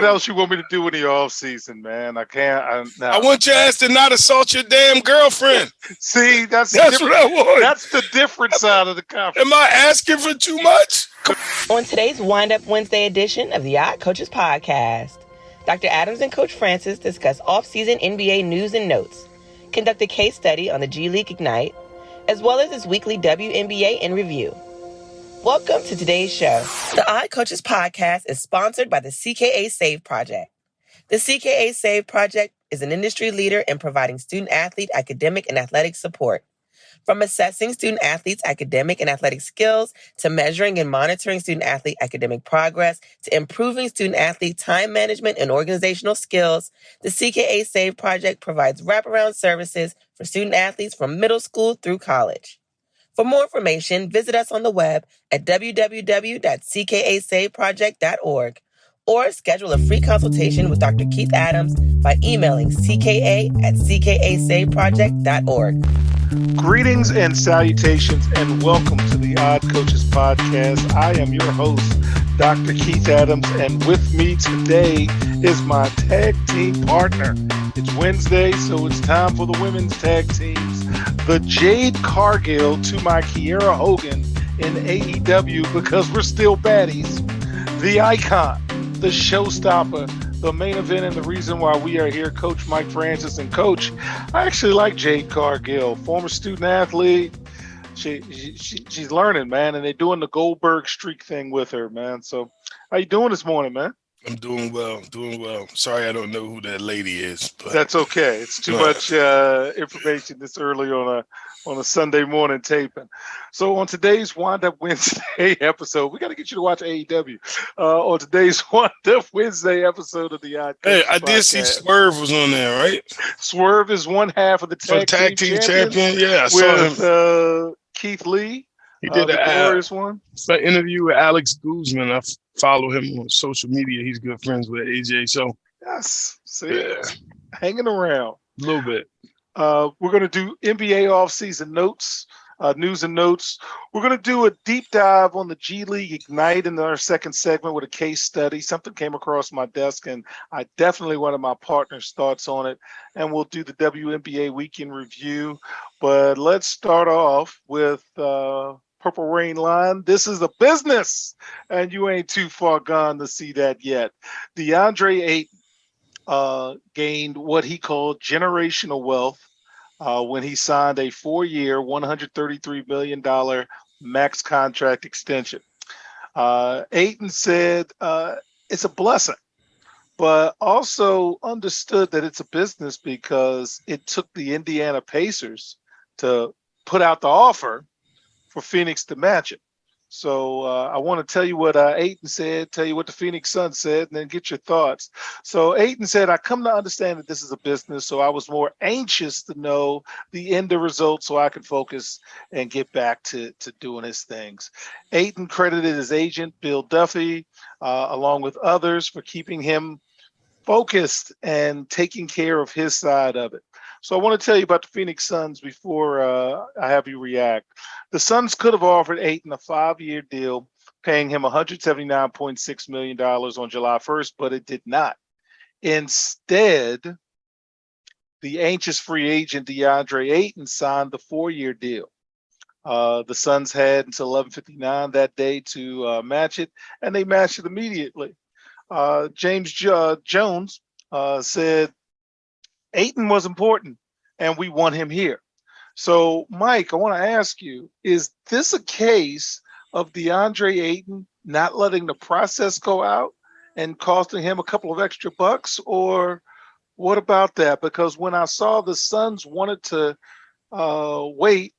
What else you want me to do in the off season, man? I can't. I want your ass to not assault your damn girlfriend. See, that's what I want. That's the different side of the conference. Am I asking for too much? On today's Wind Up Wednesday edition of the Odd Coaches Podcast, Dr. Adams and Coach Francis discuss off-season NBA news and notes, conduct a case study on the G League Ignite, as well as its weekly WNBA in review. Welcome to today's show. The Odd Coaches Podcast is sponsored by the CKA Save Project. The CKA Save Project is an industry leader in providing student-athlete academic and athletic support. From assessing student-athletes' academic and athletic skills, to measuring and monitoring student-athlete academic progress, to improving student-athlete time management and organizational skills, the CKA Save Project provides wraparound services for student-athletes from middle school through college. For more information, visit us on the web at www.ckasaveproject.org or schedule a free consultation with Dr. Keith Adams by emailing cka@ckasaveproject.org. Greetings and salutations and welcome to the Odd Coaches Podcast. I am your host, Dr. Keith Adams, and with me today is my tag team partner. It's Wednesday, so it's time for the women's tag teams. The Jade Cargill to my Kiera Hogan in AEW, because we're still baddies. The icon, the showstopper, the main event, and the reason why we are here, Coach Mike Francis. And Coach, I actually like Jade Cargill, former student athlete. She's learning, man, and they're doing the Goldberg streak thing with her, man. So how you doing this morning, man? I'm doing well. Sorry, I don't know who that lady is. But that's okay. It's too much information this early on a Sunday morning taping. So on today's Wind Up Wednesday episode, we got to get you to watch AEW. On today's Wind Up Wednesday episode of the Odd Coaches I did see Swerve was on there, right? Swerve is one half of the tag team champion. Yeah, I saw him. Keith Lee. He did an interview with Alex Guzman. I follow him on social media. He's good friends with AJ. So yes, hanging around a little bit. We're going to do NBA offseason notes, news and notes. We're going to do a deep dive on the G League Ignite in our second segment with a case study. Something came across my desk, and I definitely wanted my partner's thoughts on it. And we'll do the WNBA weekend review. But let's start off with Purple Rain line. This is a business, and you ain't too far gone to see that yet. DeAndre Ayton gained what he called generational wealth when he signed a 4-year, $133 million max contract extension. Ayton said it's a blessing, but also understood that it's a business because it took the Indiana Pacers to put out the offer for Phoenix to match it. So I want to tell you what Ayton said, tell you what the Phoenix Suns said, and then get your thoughts. So Ayton said, I come to understand that this is a business, so I was more anxious to know the end result so I could focus and get back to doing his things. Ayton credited his agent, Bill Duffy, along with others, for keeping him focused and taking care of his side of it. So I want to tell you about the Phoenix Suns before I have you react. The Suns could have offered Ayton a 5-year deal, paying him $179.6 million on July 1st, but it did not. Instead, the anxious free agent DeAndre Ayton signed the 4-year deal. The Suns had until 11:59 that day to match it, and they matched it immediately. James Jones said, Ayton was important, and we want him here. So, Mike, I want to ask you, is this a case of DeAndre Ayton not letting the process go out and costing him a couple of extra bucks, or what about that? Because when I saw the Suns wanted to wait,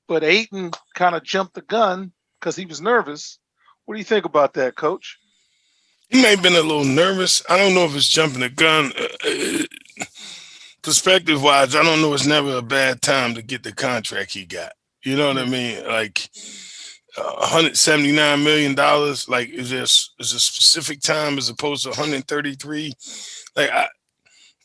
but Ayton kind of jumped the gun because he was nervous. What do you think about that, Coach? He may have been a little nervous. I don't know if it's jumping the gun. Perspective-wise, I don't know. It's never a bad time to get the contract he got. You know what I mean? Like $179 million. Like, is a specific time as opposed to 133? Like,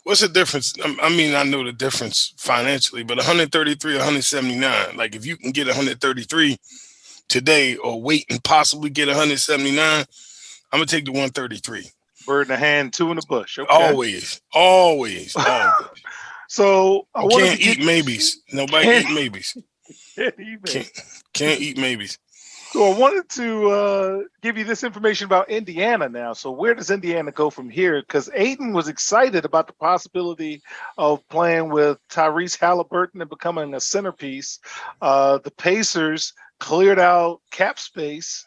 what's the difference? I mean, I know the difference financially, but 133 or 179. Like, if you can get 133 today, or wait and possibly get 179, I'm gonna take the 133. Bird in the hand, two in the bush. Okay. Always. So I You wanted can't to get eat maybes. Nobody can't eat maybes. eat Can't maybes. can't eat maybes. So I wanted to give you this information about Indiana now. So where does Indiana go from here? Because Ayton was excited about the possibility of playing with Tyrese Halliburton and becoming a centerpiece. The Pacers cleared out cap space.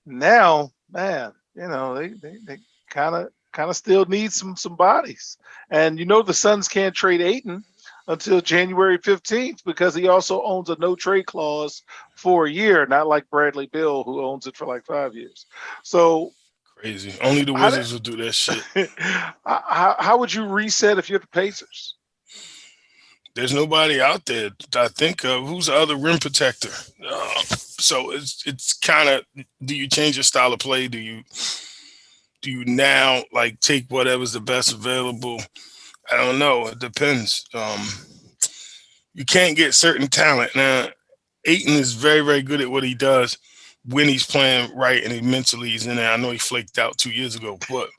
Now, man, they kind of still need some bodies. And the Suns can't trade Ayton until January 15th because he also owns a no trade clause for a year, not like Bradley Beal, who owns it for like 5 years. So Crazy. Only the how Wizards will do that shit. how would you reset if you're the Pacers? There's nobody out there that I think of. Who's the other rim protector? So it's kind of, do you change your style of play? Do you now like take whatever's the best available? I don't know. It depends. You can't get certain talent. Now, Ayton is very, very good at what he does when he's playing right and he mentally he's in there. I know he flaked out 2 years ago, but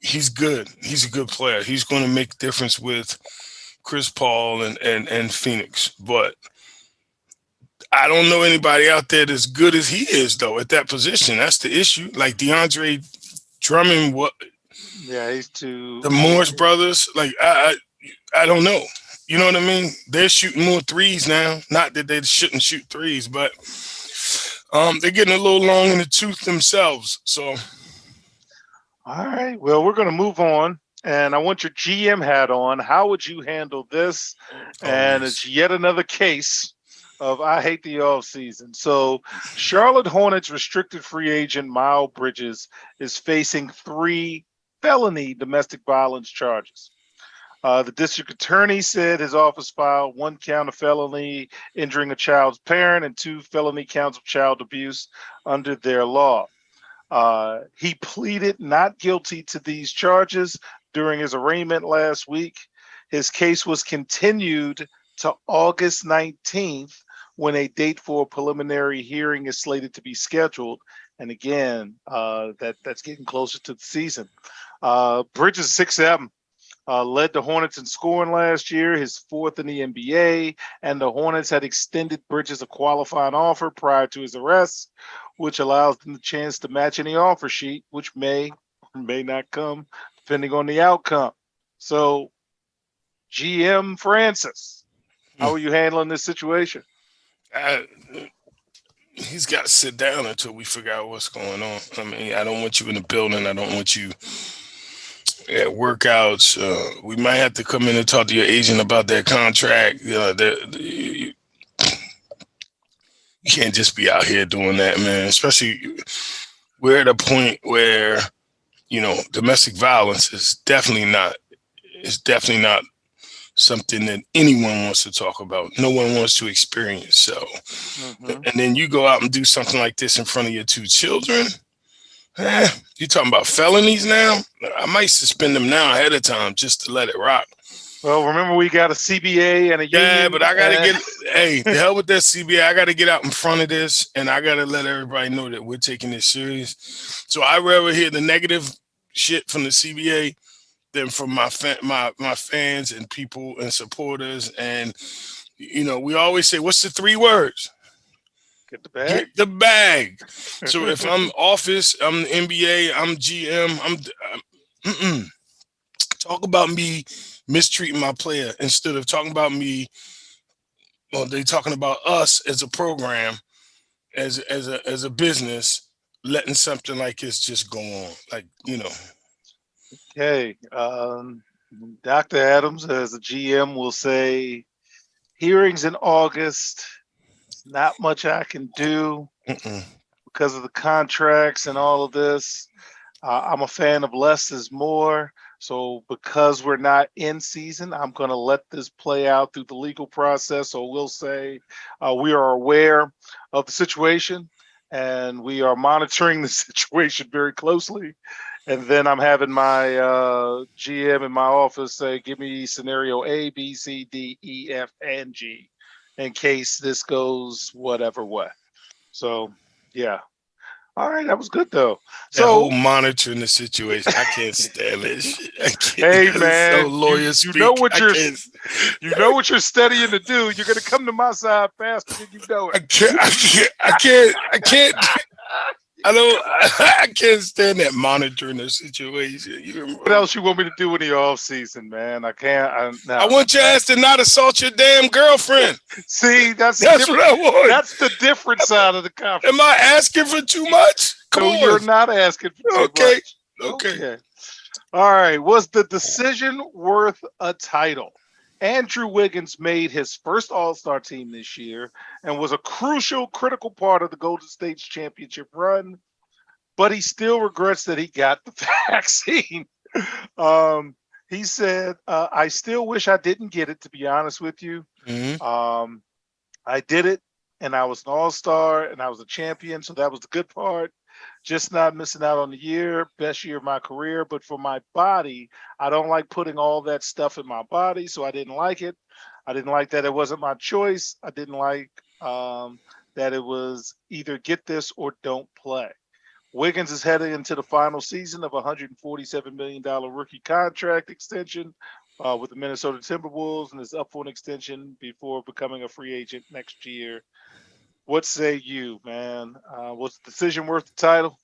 he's good. He's a good player. He's going to make a difference with Chris Paul and Phoenix. But I don't know anybody out there that's good as he is, though, at that position. That's the issue. Like DeAndre Drummond, what Yeah, he's too the Morris brothers, like I don't know. You know what I mean? They're shooting more threes now. Not that they shouldn't shoot threes, but they're getting a little long in the tooth themselves. So, All right. Well, we're going to move on. And I want your GM hat on. How would you handle this? And yes. it's yet another case of I hate the offseason. So Charlotte Hornets restricted free agent Miles Bridges is facing 3 felony domestic violence charges. The district attorney said his office filed 1 count of felony injuring a child's parent and 2 felony counts of child abuse under their law. He pleaded not guilty to these charges during his arraignment last week. His case was continued to August 19th when a date for a preliminary hearing is slated to be scheduled. And again, that's getting closer to the season. Bridges 6'7", led the Hornets in scoring last year, his 4th in the NBA, and the Hornets had extended Bridges a qualifying offer prior to his arrest, which allows them the chance to match any offer sheet, which may or may not come depending on the outcome. So, GM Francis, how are you handling this situation? He's got to sit down until we figure out what's going on. I mean, I don't want you in the building. I don't want you at workouts. We might have to come in and talk to your agent about that contract. You can't just be out here doing that, man. Especially we're at a point where, domestic violence is definitely not something that anyone wants to talk about. No one wants to experience. So, and then you go out and do something like this in front of your 2 children. You talking about felonies now? I might suspend them now ahead of time just to let it rock. Well, remember we got a CBA and a union. Yeah, but I gotta the hell with that CBA. I gotta get out in front of this, and I gotta let everybody know that we're taking this serious. So I rather hear the negative shit from the CBA than from my fans and people and supporters. And we always say, what's the 3 words? Get the bag. Get the bag. So if I'm office, I'm the NBA, I'm GM, I'm talk about me mistreating my player instead of talking about me. Well, they talking about us as a program, as a business, letting something like this just go on. Like, Okay. Dr. Adams, as a GM, will say hearings in August. Not much I can do because of the contracts and all of this. I'm a fan of less is more. So because we're not in season, I'm going to let this play out through the legal process. So we'll say we are aware of the situation and we are monitoring the situation very closely. And then I'm having my GM in my office say, give me scenario A, B, C, D, E, F, and G in case this goes whatever way. So, yeah. All right, that was good though. That whole So, monitoring the situation, I can't stand that shit. I can't. hey That is so man, lawyer you know speak. what I you're can't. studying to do. You're gonna come to my side faster than you know it. I can't. I can't. I can't. I can't. I don't. I can't stand that monitoring the situation. What else you want me to do in the off season, man? I can't. I No. want your ass to not assault your damn girlfriend. See, that's the That's what different. I want. That's the different side of the Am conference. I asking for too much? Come No, on. you're not asking for too Okay. much. Okay. Okay. All right. Was the decision worth a title? Andrew Wiggins made his first All Star team this year and was a crucial, critical part of the Golden State's championship run, but he still regrets that he got the vaccine. Um, he said, I still wish I didn't get it, to be honest with you. Mhm. I did it and I was an all-star and I was a champion. So that was the good part. Just not missing out on the year, best year of my career. But for my body, I don't like putting all that stuff in my body. So I didn't like it. I didn't like that it wasn't my choice. I didn't like that it was either get this or don't play. Wiggins is heading into the final season of a $147 million rookie contract extension with the Minnesota Timberwolves and is up for an extension before becoming a free agent next year. What say you, man? Was the decision worth the title?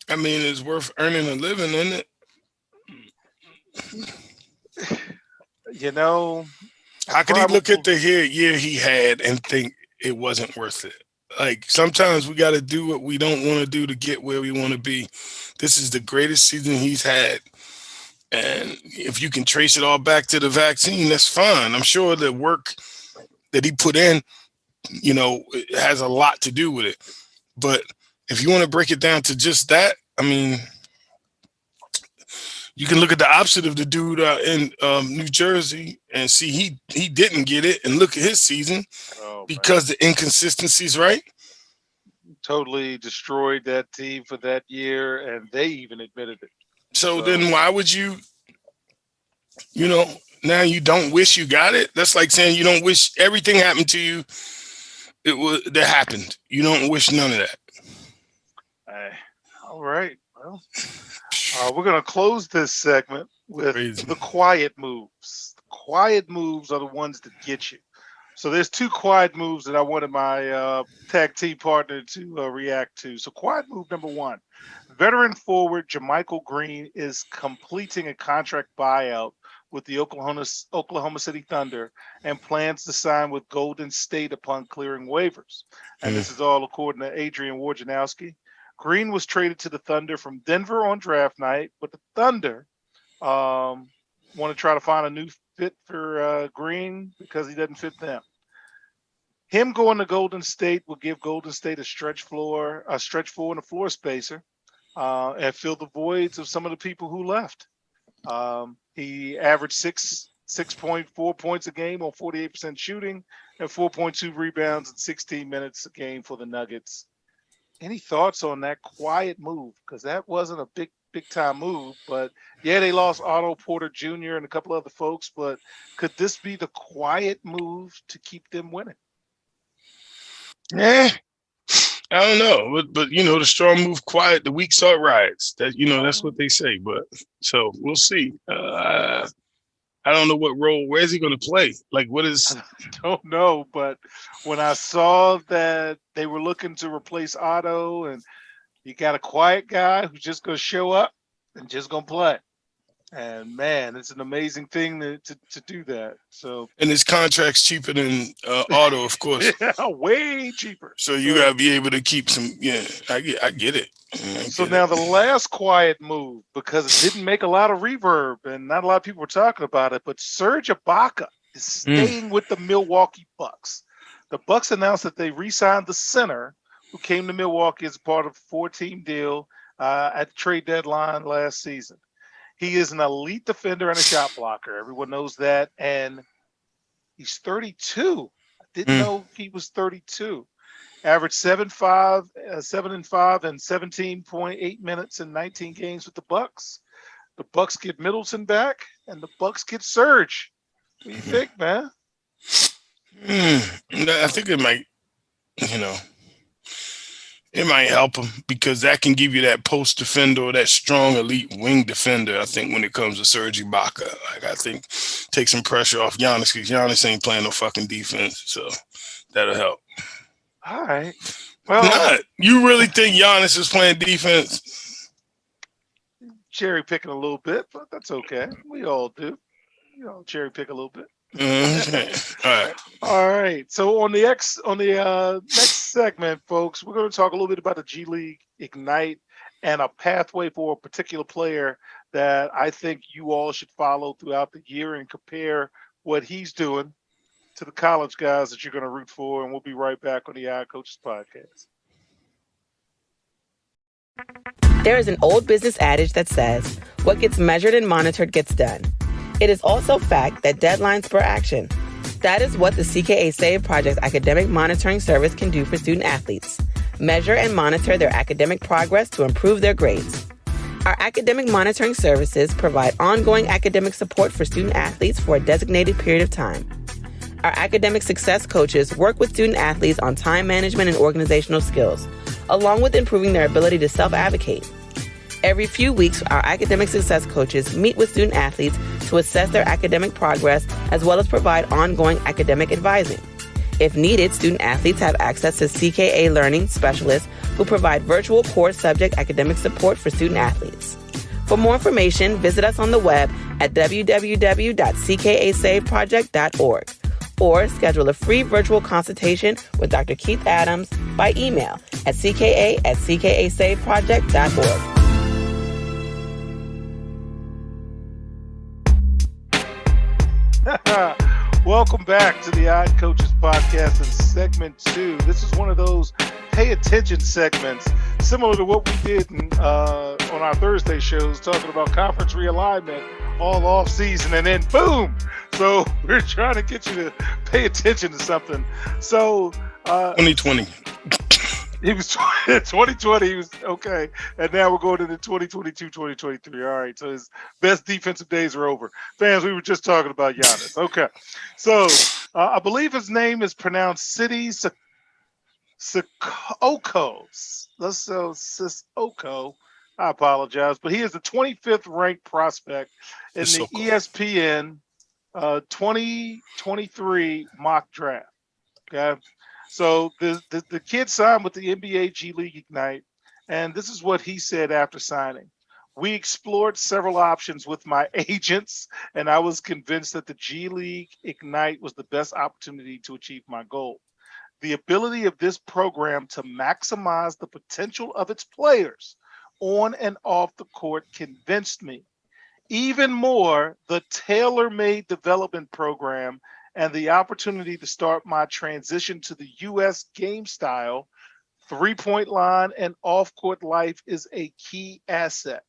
I mean, it's worth earning a living, isn't it? You know, How could he look at probably. the year he had and think it wasn't worth it? Like sometimes we got to do what we don't want to do to get where we want to be. This is the greatest season he's had. And if you can trace it all back to the vaccine, that's fine. I'm sure the work that he put in, it has a lot to do with it. But if you want to break it down to just that, I mean, you can look at the opposite of the dude in New Jersey and see he didn't get it, and look at his season Oh man, because the inconsistencies, right? totally destroyed that team for that year, and they even admitted it. So So then why would you know, now you don't wish you got it? That's like saying you don't wish everything happened to you. It was that happened. You don't wish none of that. uh, all right. Well, we're going to close this segment with Crazy. the quiet moves. The quiet moves are the ones that get you. So there's two quiet moves that I wanted my tag team partner to react to. So quiet move number one, veteran forward Jermichael Green is completing a contract buyout with the Oklahoma City Thunder and plans to sign with Golden State upon clearing waivers. And this is all according to Adrian Wojnarowski. Green was traded to the Thunder from Denver on draft night, but the Thunder want to try to find a new fit for Green because he doesn't fit them. Him going to Golden State will give Golden State a stretch four, and a floor spacer, and fill the voids of some of the people who left. He averaged 6.4 points a game on 48% shooting and 4.2 rebounds in 16 minutes a game for the Nuggets. Any thoughts on that quiet move? Because that wasn't a big time move, but yeah, they lost Otto Porter Jr. and a couple other folks. But could this be the quiet move to keep them winning? Yeah, I don't know, but the strong move quiet, the weak salt rides. That's what they say. But so we'll see. I don't know what role. Where's he going to play? Like, what is? I don't know, but when I saw that they were looking to replace Otto, and you got a quiet guy who's just going to show up and just going to play. And man, it's an amazing thing to do that. So And his contract's cheaper than Auto, of course. yeah, way cheaper. So you gotta be able to keep some. Yeah, I get it. So now the last quiet move, because it didn't make a lot of reverb and not a lot of people were talking about it, but Serge Ibaka is staying with the Milwaukee Bucks. The Bucks announced that they re-signed the center who came to Milwaukee as part of a 4-team deal at the trade deadline last season. He is an elite defender and a shot blocker. Everyone knows that. And he's 32. I didn't know he was 32. Averaged 7-5, 7-5, and 17.8 minutes in 19 games with the Bucks. The Bucks get Middleton back, and the Bucks get Serge. What do you think, man? I think it might. It might help him because that can give you that post defender or that strong elite wing defender. I think when it comes to Serge Ibaka, like I think take some pressure off Giannis because Giannis ain't playing no fucking defense, so that'll help. All right. If Well, not, you really think Giannis is playing defense? cherry picking a little bit, but that's okay. We all do. You know, cherry pick a little bit. Mm-hmm. All right. All right. So on the next segment, folks, we're going to talk a little bit about the G League Ignite and a pathway for a particular player that I think you all should follow throughout the year and compare what he's doing to the college guys that you're going to root for. And we'll be right back on the Eye Coaches Podcast. There is an old business adage that says, what gets measured and monitored gets done. It is also fact that deadlines spur action. That is what the CKA SAVE Project Academic Monitoring Service can do for student athletes. Measure and monitor their academic progress to improve their grades. Our academic monitoring services provide ongoing academic support for student athletes for a designated period of time. Our academic success coaches work with student athletes on time management and organizational skills, along with improving their ability to self-advocate. Every few weeks, our academic success coaches meet with student athletes to assess their academic progress as well as provide ongoing academic advising. If needed, student athletes have access to CKA Learning Specialists who provide virtual core subject academic support for student athletes. For more information, visit us on the web at www.ckasaveproject.org or schedule a free virtual consultation with Dr. Keith Adams by email at cka@ckasaveproject.org. Welcome back to the Odd Coaches Podcast in segment 2. This is one of those pay attention segments, similar to what we did on our Thursday shows, talking about conference realignment all off season, and then boom. So we're trying to get you to pay attention to something. So 2020. He was 2020. He was okay, and now we're going into 2022, 2023. All right, so his best defensive days are over. Fans, we were just talking about Giannis. Okay, so I believe his name is pronounced City Sissoko. Sissoko. I apologize, but he is the 25th ranked prospect in the ESPN 2023 mock draft. Okay. So the kid signed with the NBA G League Ignite, and this is what he said after signing. We explored several options with my agents, and I was convinced that the G League Ignite was the best opportunity to achieve my goal. The ability of this program to maximize the potential of its players on and off the court convinced me. Even more, the tailor-made development program and the opportunity to start my transition to the U.S. game style, three-point line, and off-court life is a key asset.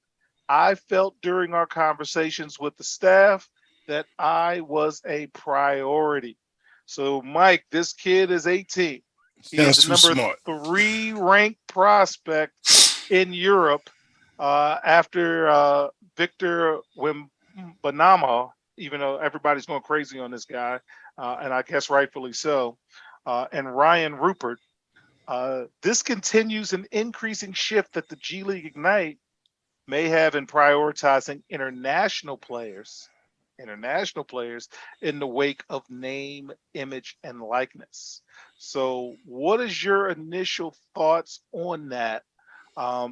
I felt during our conversations with the staff that I was a priority. So, Mike, this kid is 18. He is the number 3 ranked prospect in Europe after Victor Wembanyama, even though everybody's going crazy on this guy, and I guess rightfully so, and Ryan Rupert. This continues an increasing shift that the G League Ignite may have in prioritizing international players in the wake of name, image, and likeness. So what is your initial thoughts on that?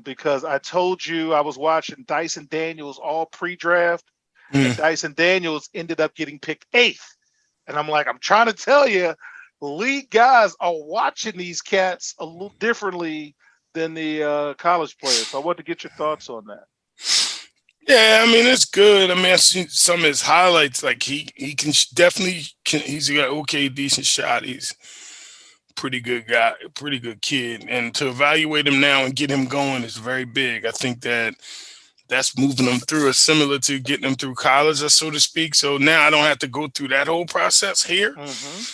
Because I told you I was watching Dyson Daniels all pre-draft, and Dyson Daniels ended up getting picked 8th. And I'm like, I'm trying to tell you, league guys are watching these cats a little differently than the college players. So I want to get your thoughts on that. Yeah, I mean, it's good. I mean, I've seen some of his highlights. Like he can definitely he's got decent shot. He's pretty good guy, pretty good kid. And to evaluate him now and get him going is very big. I think that's moving them through is similar to getting them through college, so to speak. So now I don't have to go through that whole process here.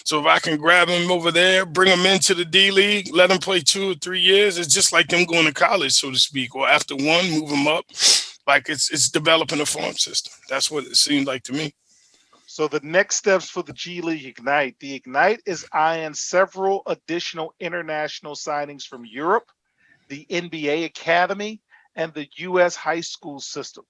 So if I can grab him over there, bring him into the D League, let him play 2 or 3 years, it's just like them going to college, so to speak. Or after one, move him up. Like it's developing a farm system. That's what it seemed like to me. So the next steps for the G League Ignite. The Ignite is eyeing several additional international signings from Europe the NBA Academy, and the U.S. high school system.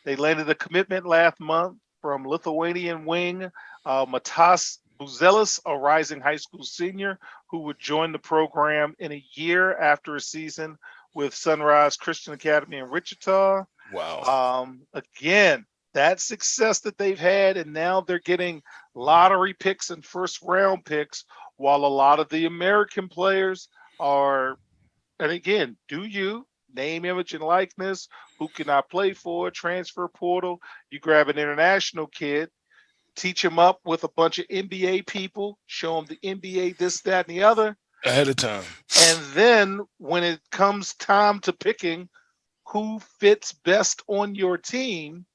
They landed a commitment last month from Lithuanian wing Matas Buzelis, a rising high school senior who would join the program in a year after a season with Sunrise Christian Academy in Wichita. Wow. Again, that success that they've had, and now they're getting lottery picks and first round picks, while a lot of the American players are, and again, do you name, image, and likeness? Who can I play for? Transfer portal. You grab an international kid, teach him up with a bunch of NBA people, show him the NBA, this, that, and the other. Ahead of time. And then when it comes time to picking who fits best on your team,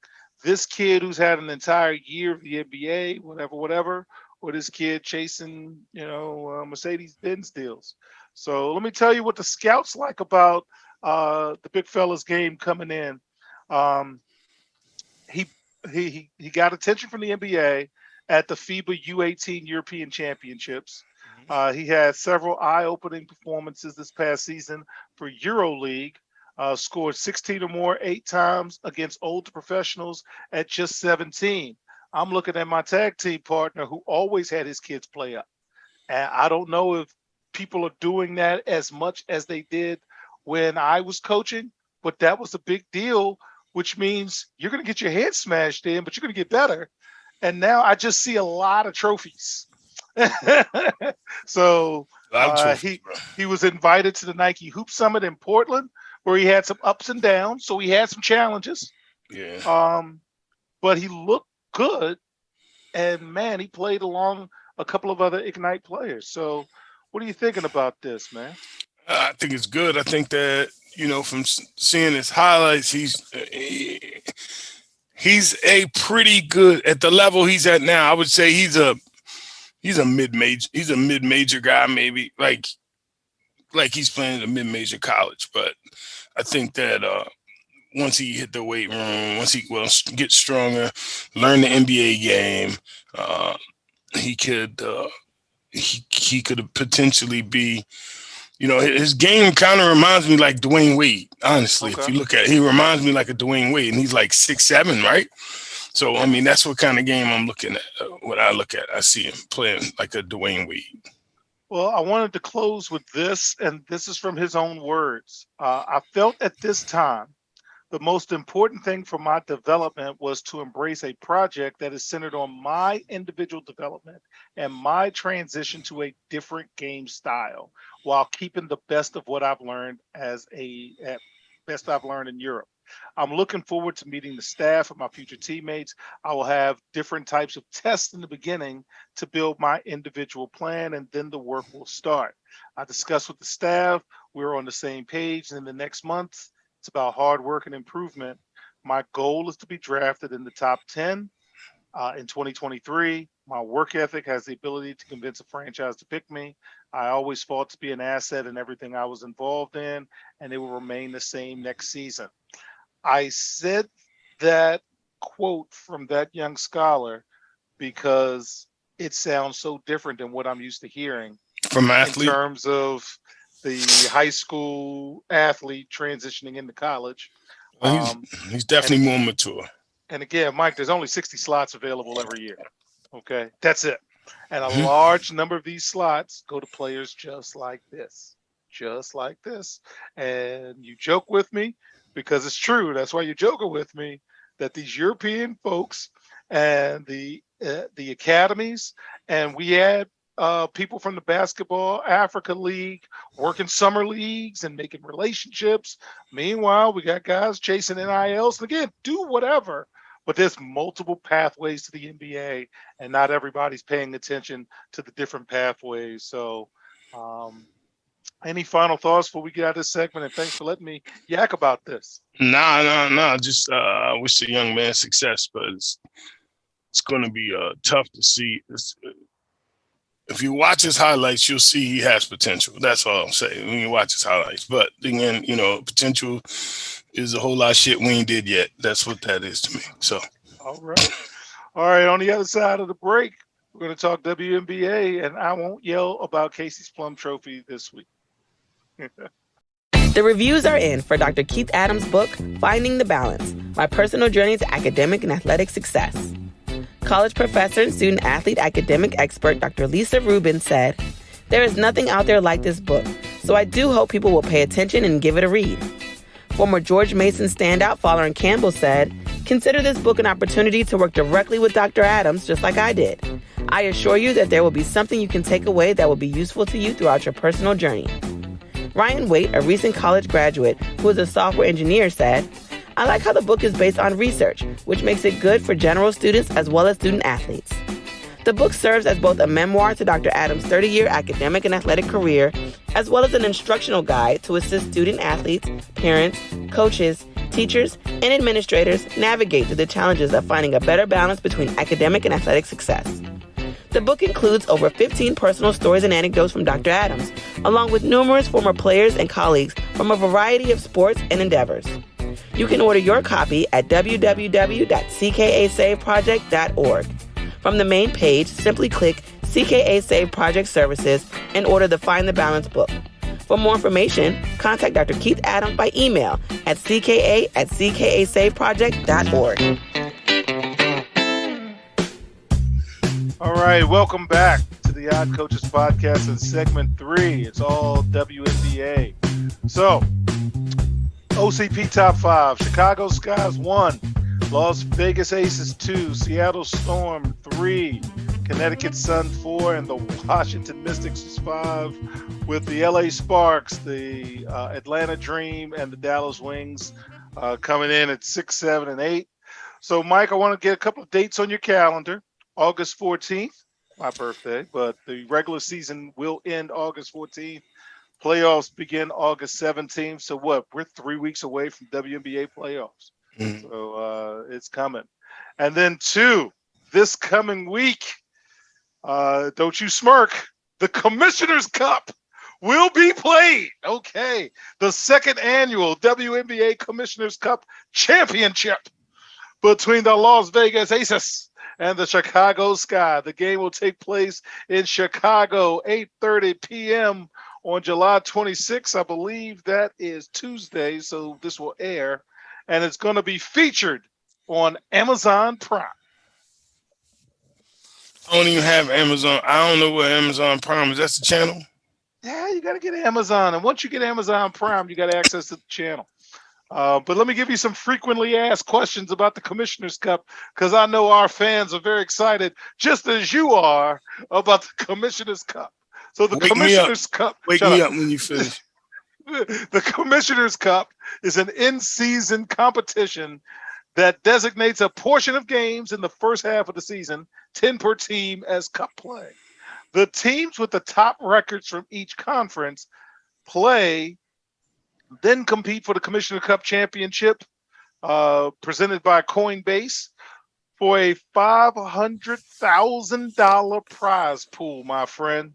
this kid who's had an entire year of the NBA, whatever, or this kid chasing, Mercedes-Benz deals. So let me tell you what the scouts like about the big fella's game coming in. Um, he he got attention from the NBA at the FIBA U18 European Championships. He had several eye-opening performances this past season for EuroLeague. Scored 16 or more 8 times against older professionals at just 17. I'm looking at my tag team partner who always had his kids play up. And I don't know if people are doing that as much as they did when I was coaching, but that was a big deal, which means you're going to get your head smashed in, but you're going to get better. And now I just see a lot of trophies. So he was invited to the Nike Hoop Summit in Portland, where he had some ups and downs. So he had some challenges. Yeah. But he looked good. And man, he played along a couple of other Ignite players. So what are you thinking about this, man? I think it's good. I think that, from seeing his highlights, he's a pretty good at the level he's at now. I would say he's a mid-major guy, maybe like he's playing at a mid-major college. But I think that once he hit the weight room, once he get stronger, learn the NBA game, he could potentially be. His game kind of reminds me like Dwayne Wade. Honestly, Okay. If you look at it, he reminds me like a Dwayne Wade, and he's like 6'7", right? So, I mean, that's what kind of game I'm looking at. What I look at, I see him playing like a Dwayne Wade. Well, I wanted to close with this, and this is from his own words. I felt at this time the most important thing for my development was to embrace a project that is centered on my individual development and my transition to a different game style, while keeping the best of what I've learned best I've learned in Europe. I'm looking forward to meeting the staff and my future teammates. I will have different types of tests in the beginning to build my individual plan, and then the work will start. I discussed with the staff. We're on the same page, and in the next month, it's about hard work and improvement. My goal is to be drafted in the top 10 in 2023. My work ethic has the ability to convince a franchise to pick me. I always fought to be an asset in everything I was involved in, and it will remain the same next season. I said that quote from that young scholar because it sounds so different than what I'm used to hearing from athlete in terms of the high school athlete transitioning into college. He's definitely more mature. And again, Mike, there's only 60 slots available every year. Okay, that's it. And a large number of these slots go to players just like this. And you joke with me because it's true. That's why you're joking with me, that these European folks and the academies, and we had people from the Basketball Africa League working summer leagues and making relationships. Meanwhile, we got guys chasing NILs. And again, do whatever. But there's multiple pathways to the NBA, and not everybody's paying attention to the different pathways. So any final thoughts before we get out of this segment? And thanks for letting me yak about this. Nah. Just I wish the young man success, but it's going to be tough to see. If you watch his highlights, you'll see he has potential. That's all I'm saying when you watch his highlights. But again, potential is a whole lot of shit we ain't did yet. That's what that is to me. So, all right. On the other side of the break, we're going to talk WNBA, and I won't yell about Casey's Plum Trophy this week. The reviews are in for Dr. Keith Adams' book, Finding the Balance, My Personal Journey to Academic and Athletic Success. College professor and student-athlete academic expert Dr. Lisa Rubin said, "There is nothing out there like this book, so I do hope people will pay attention and give it a read." Former George Mason standout Fowler Campbell said, "Consider this book an opportunity to work directly with Dr. Adams, just like I did. I assure you that there will be something you can take away that will be useful to you throughout your personal journey." Ryan Waite, a recent college graduate who is a software engineer, said, "I like how the book is based on research, which makes it good for general students as well as student athletes." The book serves as both a memoir to Dr. Adams' 30-year academic and athletic career, as well as an instructional guide to assist student athletes, parents, coaches, teachers, and administrators navigate through the challenges of finding a better balance between academic and athletic success. The book includes over 15 personal stories and anecdotes from Dr. Adams, along with numerous former players and colleagues from a variety of sports and endeavors. You can order your copy at www.ckasaveproject.org. From the main page, simply click CKA Save Project Services and order the Find the Balance book. For more information, contact Dr. Keith Adams by email at cka@ckasaveproject.org. All right, welcome back to the Odd Coaches Podcast in segment 3. It's all WNBA. So, OCP top 5. Chicago Skies 1. Las Vegas Aces 2. Seattle Storm 3. Connecticut Sun 4. And the Washington Mystics is 5. With the LA Sparks, the Atlanta Dream, and the Dallas Wings coming in at 6, 7, and 8. So, Mike, I want to get a couple of dates on your calendar. August 14th, my birthday, but the regular season will end August 14th. Playoffs begin August 17th. So what? We're 3 weeks away from WNBA playoffs. Mm-hmm. So it's coming. And then 2, this coming week, don't you smirk, the Commissioner's Cup will be played. Okay. The second annual WNBA Commissioner's Cup Championship between the Las Vegas Aces and the Chicago Sky. The game will take place in Chicago, 8:30 p.m. on July 26th. I believe that is Tuesday, so this will air. And it's going to be featured on Amazon Prime. I don't even have Amazon. I don't know what Amazon Prime is. That's the channel? Yeah, you got to get Amazon. And once you get Amazon Prime, you got access to the channel. But let me give you some frequently asked questions about the Commissioner's Cup, because I know our fans are very excited, just as you are, about the Commissioner's Cup. So the Commissioner's Cup. Wake me up when you finish. The Commissioner's Cup is an in-season competition that designates a portion of games in the first half of the season, 10 per team, as cup play. The teams with the top records from each conference then compete for the Commissioner Cup Championship, presented by Coinbase, for a $500,000 prize pool, my friend.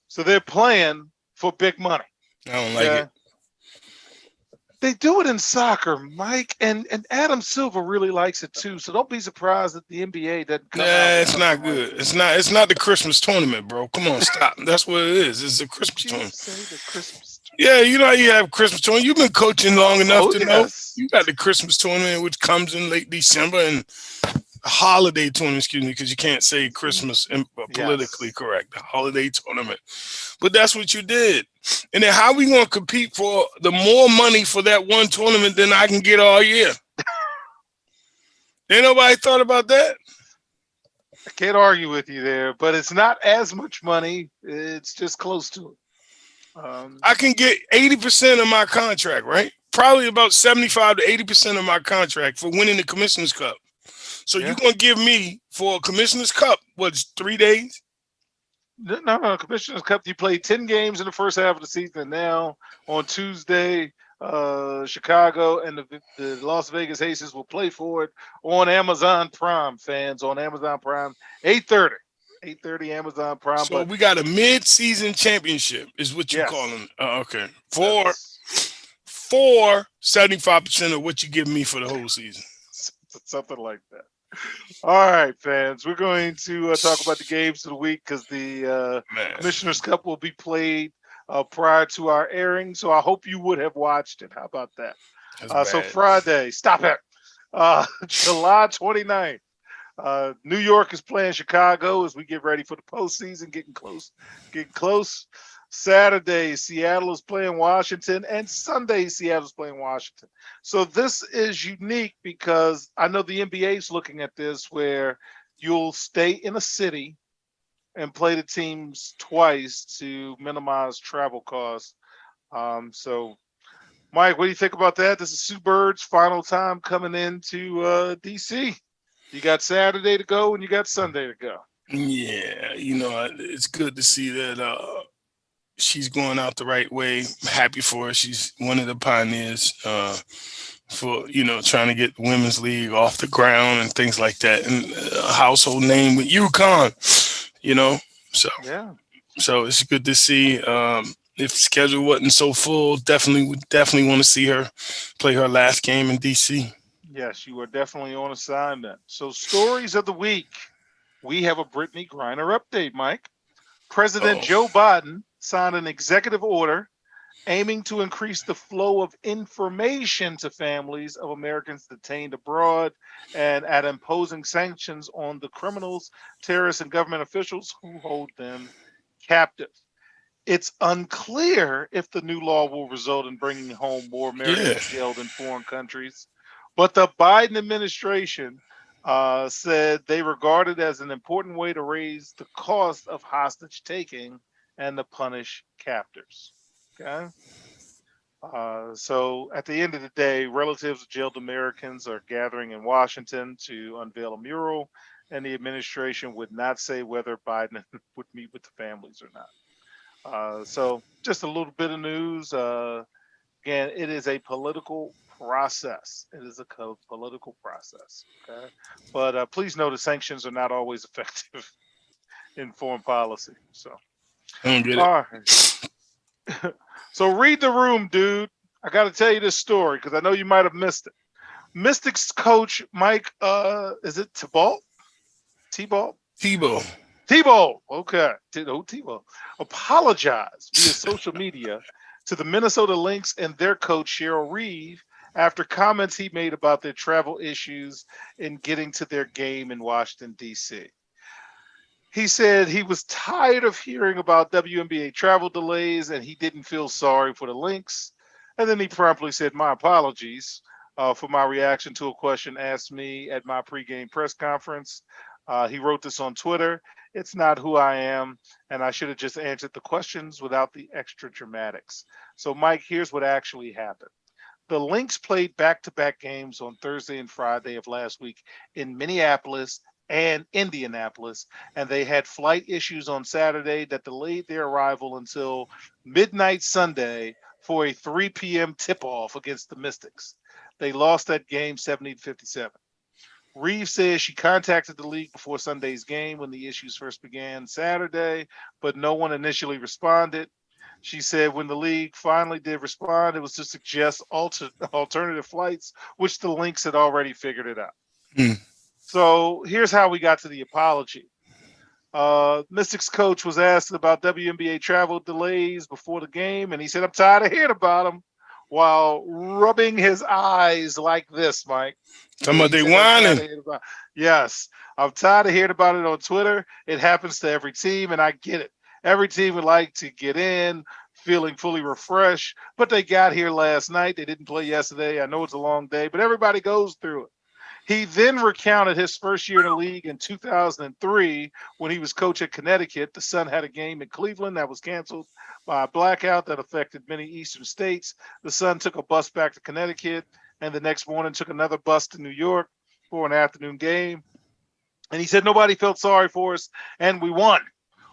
So they're playing for big money. I don't like it. They do it in soccer, Mike, and Adam Silver really likes it too. So don't be surprised that the NBA doesn't come out. It's not good. It's not the Christmas tournament, bro. Come on, stop. That's what it is. It's a Christmas tournament. Say the Christmas tournament. Yeah, you know how you have Christmas tournament. You've been coaching long enough to know. You got the Christmas tournament, which comes in late December, and a holiday tournament, because you can't say Christmas politically correct. The holiday tournament. But that's what you did. And then how we going to compete for the more money for that one tournament than I can get all year? Ain't nobody thought about that? I can't argue with you there, but it's not as much money. It's just close to it. I can get 80% of my contract, right? Probably about 75 to 80% of my contract for winning the Commissioner's Cup. So you're going to give me for a Commissioner's Cup, 3 days? No, Commissioner's Cup, you played 10 games in the first half of the season. And now on Tuesday, Chicago and the Las Vegas Aces will play for it on Amazon Prime, fans, on Amazon Prime, 8:30. 8:30 Amazon Prime. So we got a mid-season championship is what you're calling. Okay. For 75% of what you give me for the whole season. Something like that. All right, fans. We're going to talk about the games of the week, because the Commissioner's Cup will be played prior to our airing. So I hope you would have watched it. How about that? That's So bad. Friday, stop it. July 29th. New York is playing Chicago as we get ready for the postseason, getting close, getting close. Saturday, Seattle is playing Washington, and Sunday, Seattle's playing Washington. So this is unique because I know the NBA is looking at this where you'll stay in a city and play the teams twice to minimize travel costs. So, Mike, what do you think about that? This is Sue Bird's final time coming into DC. You got Saturday to go and you got Sunday to go. Yeah, it's good to see that she's going out the right way. Happy for her. She's one of the pioneers for trying to get the women's league off the ground and things like that, and a household name with UConn. So Yeah. so it's good to see. If the schedule wasn't so full, definitely want to see her play her last game in DC. Yes, you are definitely on assignment. So, stories of the week. We have a Brittany Griner update, Mike. President Oh, Joe Biden signed an executive order aiming to increase the flow of information to families of Americans detained abroad and at imposing sanctions on the criminals, terrorists, and government officials who hold them captive. It's unclear if the new law will result in bringing home more yeah. Americans jailed in foreign countries, but the Biden administration said they regard it as an important way to raise the cost of hostage taking and to punish captors. Okay. So at the end of the day, relatives of jailed Americans are gathering in Washington to unveil a mural, and the administration would not say whether Biden would meet with the families or not. So just a little bit of news. Again, it is a political process. It is a political process. Okay, but please know the sanctions are not always effective in foreign policy. So, I don't get it. all right. So read the room, dude. I got to tell you this story because I know you might have missed it. Mystics coach Mike, is it Tybalt? T-Ball? Tebow. Tebow, okay, Tebow apologized via social media to the Minnesota Lynx and their coach Cheryl Reeve after comments he made about their travel issues in getting to their game in Washington, D.C. He said he was tired of hearing about WNBA travel delays and he didn't feel sorry for the Lynx. And then he promptly said, "My apologies for my reaction to a question asked me at my pregame press conference." He wrote this on Twitter. "It's not who I am, and I should have just answered the questions without the extra dramatics." So, Mike, here's what actually happened. The Lynx played back to back games on Thursday and Friday of last week in Minneapolis and Indianapolis, and they had flight issues on Saturday that delayed their arrival until midnight Sunday for a 3 p.m. tip off against the Mystics. They lost that game 70-57. Reeves says she contacted the league before Sunday's game when the issues first began Saturday, but no one initially responded. She said when the league finally did respond, it was to suggest alternative flights, which the Lynx had already figured it out. Hmm. So here's how we got to the apology. Mystics coach was asked about WNBA travel delays before the game, and he said, "I'm tired of hearing about them," while rubbing his eyes like this, Mike. Talking about He they said, "I'm tired whining. of hearing about." Yes, I'm tired of hearing about it on Twitter. It happens to every team, and I get it. Every team would like to get in feeling fully refreshed, but they got here last night. They didn't play yesterday. I know it's a long day, but everybody goes through it. He then recounted his first year in the league in 2003 when he was coach at Connecticut. The Sun had a game in Cleveland that was canceled by a blackout that affected many eastern states. The Sun took a bus back to Connecticut and the next morning took another bus to New York for an afternoon game. And he said nobody felt sorry for us and we won.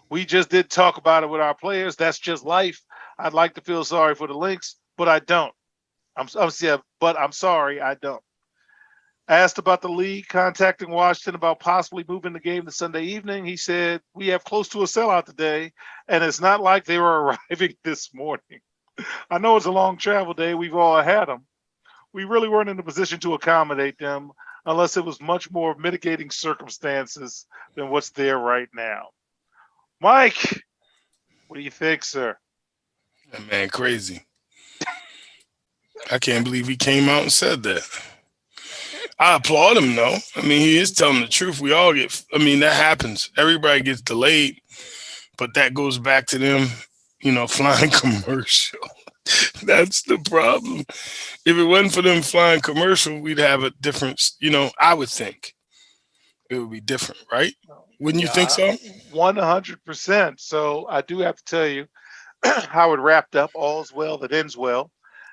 We just did talk about it with our players. That's just life. I'd like to feel sorry for the Lynx, but I don't. I'm sorry, I don't. Asked about the league contacting Washington about possibly moving the game to Sunday evening, he said, "We have close to a sellout today, and it's not like they were arriving this morning. I know it's a long travel day. We've all had them. We really weren't in a position to accommodate them unless it was much more mitigating circumstances than what's there right now." Mike, what do you think, sir? That man crazy. I can't believe he came out and said that. I applaud him, though. I mean, he is telling the truth. We all get, that happens. Everybody gets delayed, but that goes back to them, flying commercial. That's the problem. If it wasn't for them flying commercial, we'd have a different, I would think it would be different, right? Wouldn't you think so? 100%. So I do have to tell you how it wrapped up. All's well that ends well.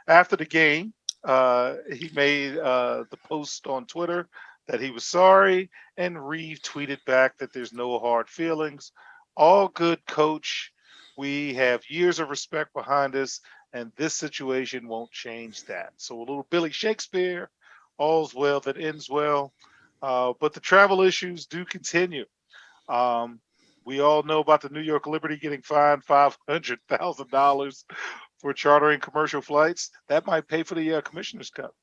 After the game, he made the post on Twitter that he was sorry and retweeted back that there's no hard feelings. All good, coach. We have years of respect behind us, and this situation won't change that. So a little Billy Shakespeare, all's well that ends well. But the travel issues do continue. We all know about the New York Liberty getting fined $500,000 for chartering commercial flights. That might pay for the Commissioner's Cup.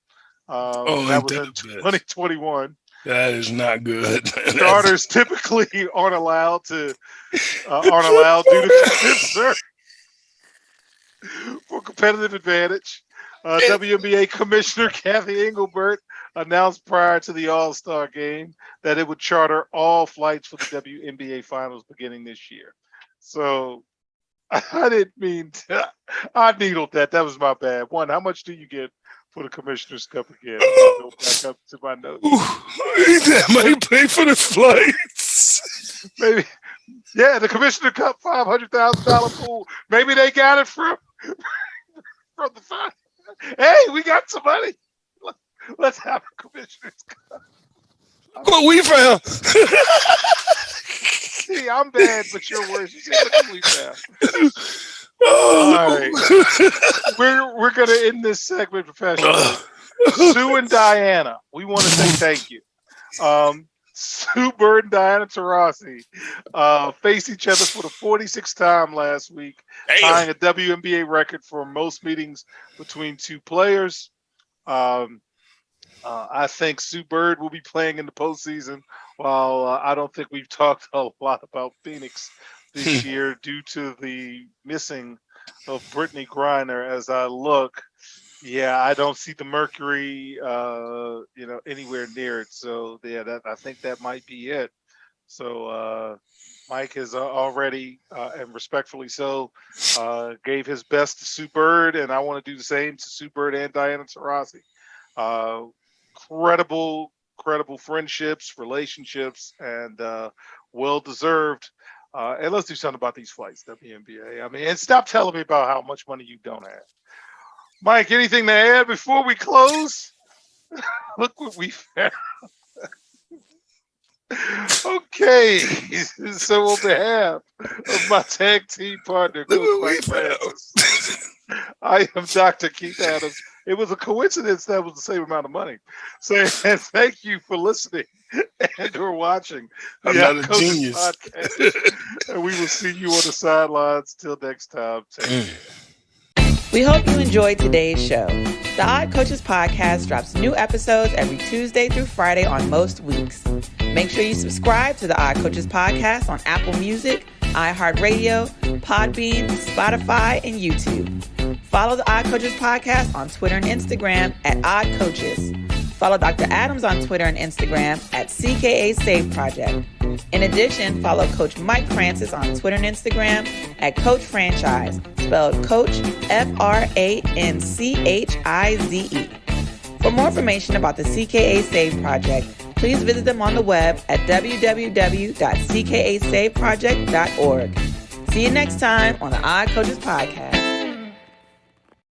That was in 2021. That is not good. Charters typically aren't allowed due to concern for competitive advantage. WNBA Commissioner Kathy Engelbert announced prior to the All-Star game that it would charter all flights for the WNBA Finals beginning this year. So I didn't mean to. I needled that. That was my bad. One, how much do you get for the Commissioner's Cup again? Go back up to my notes. That might pay for the flights. Maybe. Yeah, the Commissioner Cup $500,000 pool. Maybe they got it from the fine. Hey, we got some money. Let's have a Commissioner's Cup. What we found. See, I'm bad, but you're worse. You see what we found. All right. We're going to end this segment professionally. Sue and Diana, we want to say thank you. Sue Bird and Diana Taurasi faced each other for the 46th time last week, tying a WNBA record for most meetings between two players. I think Sue Bird will be playing in the postseason, while I don't think we've talked a lot about Phoenix this year due to the missing of Brittany Griner. As I look, I don't see the Mercury, anywhere near it. So I think that might be it. So Mike has already, and respectfully so, gave his best to Sue Bird, and I want to do the same to Sue Bird and Diana Taurasi. Credible friendships, relationships, and well-deserved. And let's do something about these flights, WNBA. And stop telling me about how much money you don't have. Mike, anything to add before we close? Look what we found. Okay, so on behalf of my tag team partner, Coach Mike Francis, I am Dr. Keith Adams. It was a coincidence that was the same amount of money. So, and thank you for listening and or watching. I'm not a genius. Podcast. And we will see you on the sidelines. Till next time. Take care. We hope you enjoyed today's show. The Odd Coaches Podcast drops new episodes every Tuesday through Friday on most weeks. Make sure you subscribe to the Odd Coaches Podcast on Apple Music, iHeartRadio, Podbean, Spotify, and YouTube. Follow the Odd Coaches Podcast on Twitter and Instagram at Odd Coaches. Follow Dr. Adams on Twitter and Instagram at CKA Save Project. In addition, follow Coach Mike Francis on Twitter and Instagram at Coach Franchise, spelled Coach FRANCHIZE. For more information about the CKA Save Project, please visit them on the web at www.ckasaveproject.org. See you next time on the Odd Coaches Podcast.